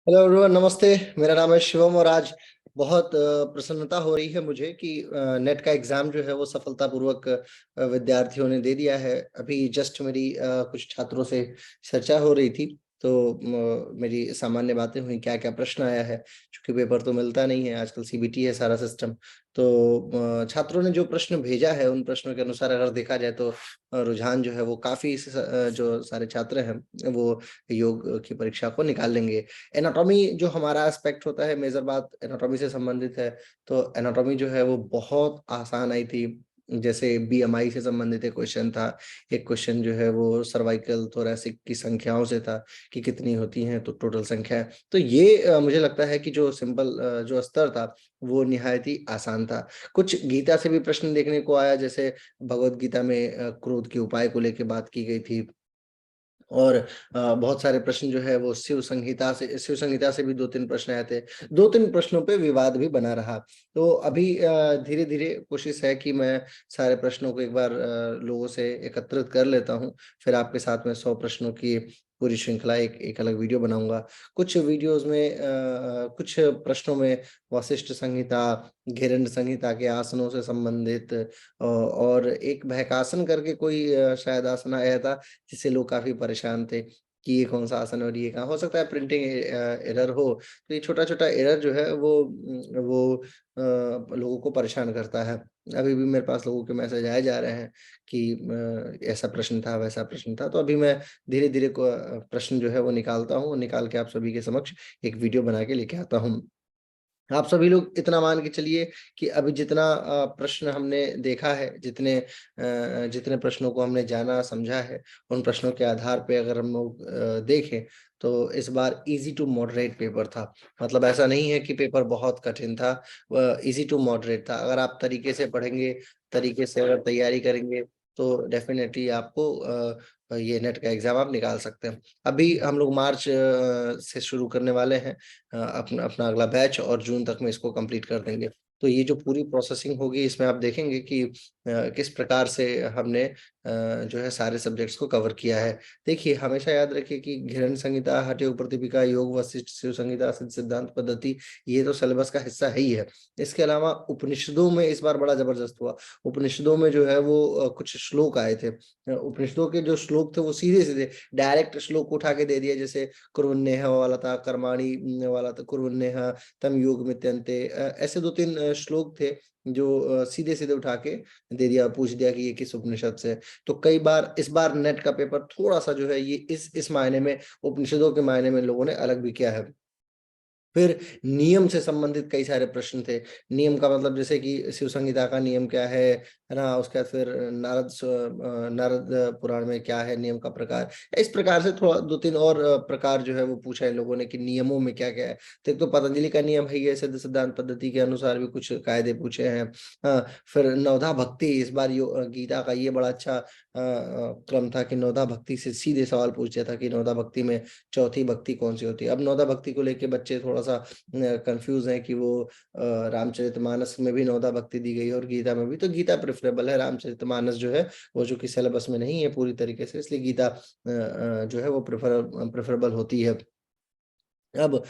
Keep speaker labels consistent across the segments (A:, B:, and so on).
A: Hello everyone, नमस्ते। मेरा नाम है शिवम और आज बहुत प्रसन्नता हो रही है मुझे कि नेट का एग्जाम जो है वो सफलतापूर्वक विद्यार्थियों ने दे दिया है। अभी जस्ट मेरी कुछ छात्रों से चर्चा हो रही थी, तो मेरी सामान्य बातें हुई, क्या क्या प्रश्न आया है। क्योंकि पेपर तो मिलता नहीं है, आजकल सीबीटी है सारा सिस्टम। तो छात्रों ने जो प्रश्न भेजा है उन प्रश्नों के अनुसार अगर देखा जाए तो रुझान जो है वो काफी जो सारे छात्र हैं वो योग की परीक्षा को निकाल लेंगे। एनाटॉमी जो हमारा एस्पेक्ट होता है, मेजर बात एनाटॉमी से संबंधित है। तो एनाटॉमी जो है वो बहुत आसान आई थी। जैसे बीएमआई से संबंधित एक क्वेश्चन था, एक क्वेश्चन जो है वो सर्वाइकल थोरैसिक की संख्याओं से था कि कितनी होती हैं, तो टोटल संख्या है। तो ये मुझे लगता है कि जो सिंपल जो स्तर था वो निहायत ही आसान था। कुछ गीता से भी प्रश्न देखने को आया, जैसे भगवत गीता में क्रोध के उपाय को लेकर बात की गई थी। और बहुत सारे प्रश्न जो है वो शिव संहिता से भी 2-3 प्रश्न आए थे। 2-3 प्रश्नों पे विवाद भी बना रहा। तो अभी धीरे धीरे कोशिश है कि मैं सारे प्रश्नों को एक बार लोगों से एकत्रित कर लेता हूँ। फिर आपके साथ में 100 प्रश्नों की पूरी श्रृंखला एक एक अलग वीडियो बनाऊंगा। कुछ वीडियोस में कुछ प्रश्नों में वशिष्ठ संहिता, घेरंड संहिता के आसनों से संबंधित और एक बहकासन करके कोई शायद आसन आया था, जिससे लोग काफ़ी परेशान थे कि ये कौन-सा आसन है और ये कहाँ हो सकता है प्रिंटिंग एरर हो। तो ये छोटा-छोटा एरर जो है वो लोगों को परेशान करता है। अभी भी मेरे पास लोगों के मैसेज आए जा रहे हैं कि ऐसा प्रश्न था, वैसा प्रश्न था। तो अभी मैं धीरे-धीरे प्रश्न जो है वो निकालता हूँ, निकाल के आप सभी के समक्ष एक वीडियो बना के लेके आता हूँ। आप सभी लोग इतना मान के चलिए कि अभी जितना प्रश्न हमने देखा है, जितने प्रश्नों को हमने जाना समझा है, उन प्रश्नों के आधार पे अगर हम लोग देखें तो इस बार इजी टू मॉडरेट पेपर था। मतलब ऐसा नहीं है कि पेपर बहुत कठिन था, इजी टू मॉडरेट था। अगर आप तरीके से पढ़ेंगे, तरीके से अगर तैयारी करेंगे तो डेफिनेटली आपको ये नेट का एग्जाम आप निकाल सकते हैं। अभी हम लोग मार्च से शुरू करने वाले हैं अपना अपना अगला बैच, और जून तक में इसको कंप्लीट कर देंगे। तो ये जो पूरी प्रोसेसिंग होगी इसमें आप देखेंगे कि किस प्रकार से हमने जो है सारे सब्जेक्ट्स को कवर किया है। देखिए, हमेशा याद रखिए कि घिरन संहिता, हठयोग प्रतिपिका, योग वशिष्ठ, शिव संहिता, सिद्ध सिद्धांत पद्धति, ये तो सिलेबस का हिस्सा है ही है। इसके अलावा उपनिषदों में इस बार बड़ा जबरदस्त हुआ। उपनिषदों में जो है वो कुछ श्लोक आए थे। उपनिषदों के जो श्लोक थे वो सीधे-सीधे डायरेक्ट श्लोक उठा के दे दिया। जैसे कुर्वन्नेह वाला था, कर्माणि वाला था, कुर्वन्नेह तम योगमित्यन्ते, ऐसे 2-3 श्लोक थे जो सीधे-सीधे उठा के दे दिया, पूछ दिया कि ये किस उपनिषद से है। तो कई बार इस बार नेट का पेपर थोड़ा-सा जो है ये इस मायने में, उपनिषदों के मायने में लोगों ने अलग भी किया है। फिर नियम से संबंधित कई सारे प्रश्न थे। नियम का मतलब जैसे कि शिव संहिता का नियम क्या है ना? उसके बाद फिर नारद पुराण में क्या है नियम का प्रकार। इस प्रकार से थोड़ा 2-3 और प्रकार जो है वो पूछा है लोगों ने कि नियमों में क्या-क्या है। तो एक तो पतंजलि का नियम है, ये सिद्ध सिद्धांत पद्धति के अनुसार भी कुछ कायदे पूछे हैं। फिर नवधा भक्ति, इस बार गीता का ये बड़ा अच्छा क्रम था कि नवधा भक्ति से सीधे सवाल पूछ दिया था कि नवधा भक्ति में चौथी भक्ति कौन सी होती है। अब नवधा भक्ति को लेके बच्चे थोड़ा-सा कंफ्यूज हैं कि वो रामचरितमानस में भी नवदा भक्ति दी गई है और गीता में भी। तो गीता प्रेफरेबल है, रामचरितमानस जो है वो चूँकि सिलेबस में नहीं है पूरी तरीके से, इसलिए गीता जो है वो प्रेफरेबल होती है। अब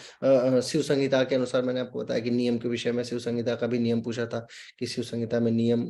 A: शिव संहिता के अनुसार मैंने आपको बताया कि नियम के विषय में शिव संहिता का भी नियम पूछा था कि शिव संहिता में नियम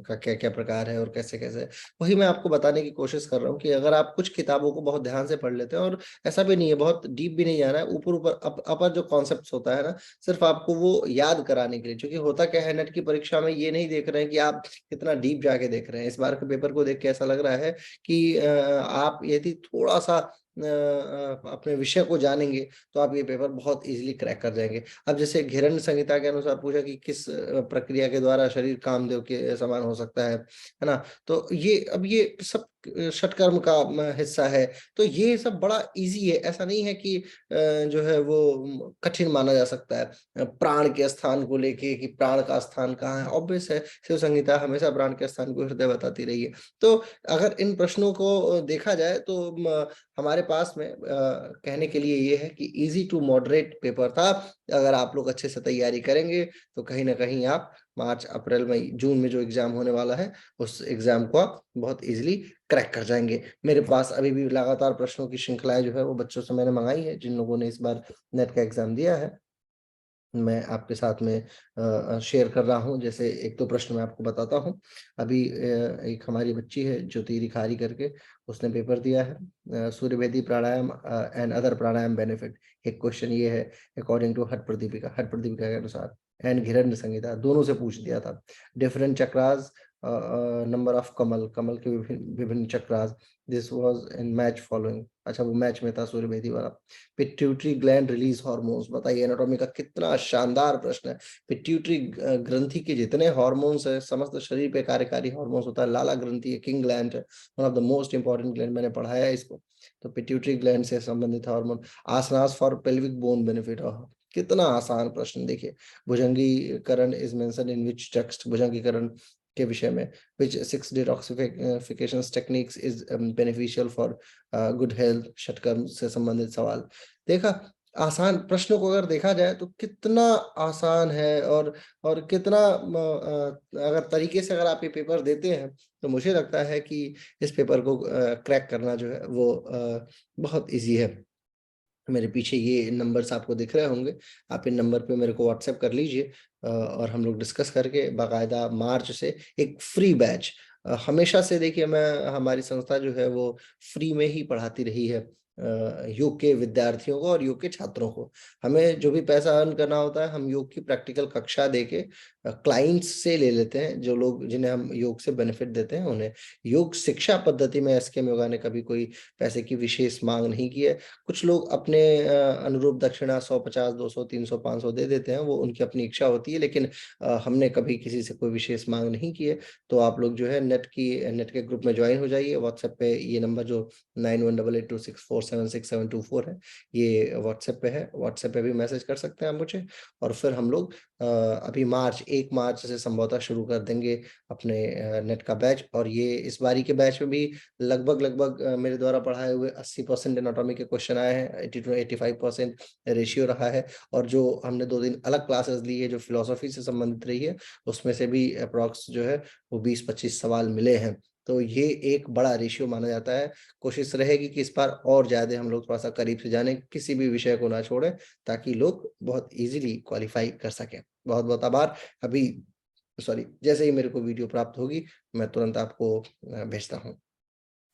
A: का क्या-क्या प्रकार है और कैसे-कैसे है। वही मैं आपको बताने की कोशिश कर रहा हूँ कि अगर आप कुछ किताबों को बहुत ध्यान से पढ़ लेते हैं, और ऐसा भी नहीं है, बहुत डीप भी नहीं जाना है, ऊपर-ऊपर अपर जो कॉन्सेप्ट्स होता है ना, सिर्फ आपको वो याद कराने के लिए। क्योंकि होता क्या है, नेट की परीक्षा में ये नहीं देख रहे हैं कि आप कितना डीप जाके देख रहे हैं। इस बार के पेपर को देख के ऐसा लग रहा है कि आप यदि थोड़ा-सा अपने विषय को जानेंगे तो आप ये पेपर बहुत ईज़िली क्रैक कर जाएँगे। अब जैसे घिरन संहिता के अनुसार पूछा कि किस प्रक्रिया के द्वारा शरीर कामदेव के समान हो सकता है ना? तो ये सब षटकर्म का हिस्सा है। तो ये सब बड़ा ईज़ी है, ऐसा नहीं है कि जो है वो कठिन माना जा सकता है। प्राण के स्थान को लेके कि प्राण का स्थान कहाँ है, ऑब्वियस है, शिव संहिता हमेशा प्राण के स्थान को हृदय बताती रही है। तो अगर इन प्रश्नों को देखा जाए तो हमारे पास में कहने के लिए ये है कि ईज़ी टू मॉडरेट पेपर था। अगर आप लोग अच्छे से तैयारी करेंगे तो कहीं न कहीं आप मार्च, अप्रैल, मई, जून में जो एग्जाम होने वाला है उस एग्जाम को आप बहुत इजीली क्रैक कर जाएंगे। मेरे पास अभी भी लगातार प्रश्नों की श्रृंखलाएं जो है वो बच्चों से मैंने मंगाई है, जिन लोगों ने इस बार नेट का एग्जाम दिया है मैं आपके साथ में शेयर कर रहा हूँ। जैसे एक दो प्रश्न मैं आपको बताता हूँ। अभी एक हमारी बच्ची है ज्योति रिखारी करके, उसने पेपर दिया है सूर्यभेदी प्राणायाम एंड अदर प्राणायाम बेनिफिट। एक क्वेश्चन ये है, अकॉर्डिंग टू हट प्रदीपिका के अनुसार एंड घिरण्य संहिता, दोनों से पूछ दिया था। डिफरेंट चक्रास, नंबर ऑफ कमल, कमल के विभिन्न विभिन्न chakras, this was in match following. अच्छा, वो मैच में था सूर्यभेदी वाला। पिट्यूटरी ग्लैंड रिलीज हार्मोन्स, बताइए एनाटॉमी का कितना शानदार प्रश्न है। पिट्यूटरी ग्रंथि के जितने हार्मोन्स है, समस्त शरीर पे कार्यकारी हार्मोन्स होता है। लाला ग्रंथि है, किंग ग्लैंड है, one of the most important gland, मैंने पढ़ाया है इसको। तो पिट्यूटरी ग्लैंड से संबंधित हार्मोन। Asanas for pelvic bone benefit, कितना आसान प्रश्न। देखिए, भुजंगीकरण is mention in which text, भुजंगीकरण के विषय में। Which 6 detoxification techniques is beneficial for good health, षटकर्म से संबंधित सवाल। देखा, आसान प्रश्नों को अगर देखा जाए तो कितना आसान है, और कितना अगर तरीके से अगर आप ये पेपर देते हैं तो मुझे लगता है कि इस पेपर को क्रैक करना जो है वो बहुत इजी है। मेरे पीछे ये नंबर्स आपको दिख रहे होंगे, आप इन नंबर पे मेरे को व्हाट्सएप कर लीजिए और हम लोग डिस्कस करके बाकायदा मार्च से एक फ्री बैच। हमेशा से देखिए, मैं हमारी संस्था जो है वो फ्री में ही पढ़ाती रही है योग के विद्यार्थियों को और योग के छात्रों को। हमें जो भी पैसा अर्न करना होता है हम योग की प्रैक्टिकल कक्षा देके क्लाइंट्स से ले लेते हैं, जो लोग जिन्हें हम योग से बेनिफिट देते हैं उन्हें। योग शिक्षा पद्धति में एसकेएम योगा ने कभी कोई पैसे की विशेष मांग नहीं की है। कुछ लोग अपने अनुरूप दक्षिणा 150, 200, 300, 500 दे देते हैं, वो उनकी अपनी इच्छा होती है, लेकिन हमने कभी किसी से कोई विशेष मांग नहीं की है। तो आप लोग जो है नेट के ग्रुप में ज्वाइन हो जाइए। व्हाट्सएप पे ये नंबर जो 918826476724 है, ये व्हाट्सएप पे है। व्हाट्सएप पे भी मैसेज कर सकते हैं आप मुझे, और फिर हम लोग अभी 1 मार्च से संभवतः शुरू कर देंगे अपने नेट का बैच। और ये इस बारी के बैच में भी लगभग मेरे द्वारा पढ़ाए हुए 80% एनाटॉमी के क्वेश्चन आए हैं, 80 to 85% रेशियो रहा है। और जो हमने 2 दिन अलग क्लासेस ली है जो फिलोसफी से संबंधित रही है, उसमें से भी अप्रॉक्स जो है वो 20-25 सवाल मिले हैं। तो ये एक बड़ा रेशियो माना जाता है। कोशिश रहेगी कि इस बार और ज्यादा हम लोग थोड़ा सा करीब से जाने, किसी भी विषय को ना छोड़ें, ताकि लोग बहुत इजीली क्वालिफाई कर सकें। बहुत बहुत आभार। अभी जैसे ही मेरे को वीडियो प्राप्त होगी मैं तुरंत आपको भेजता हूँ।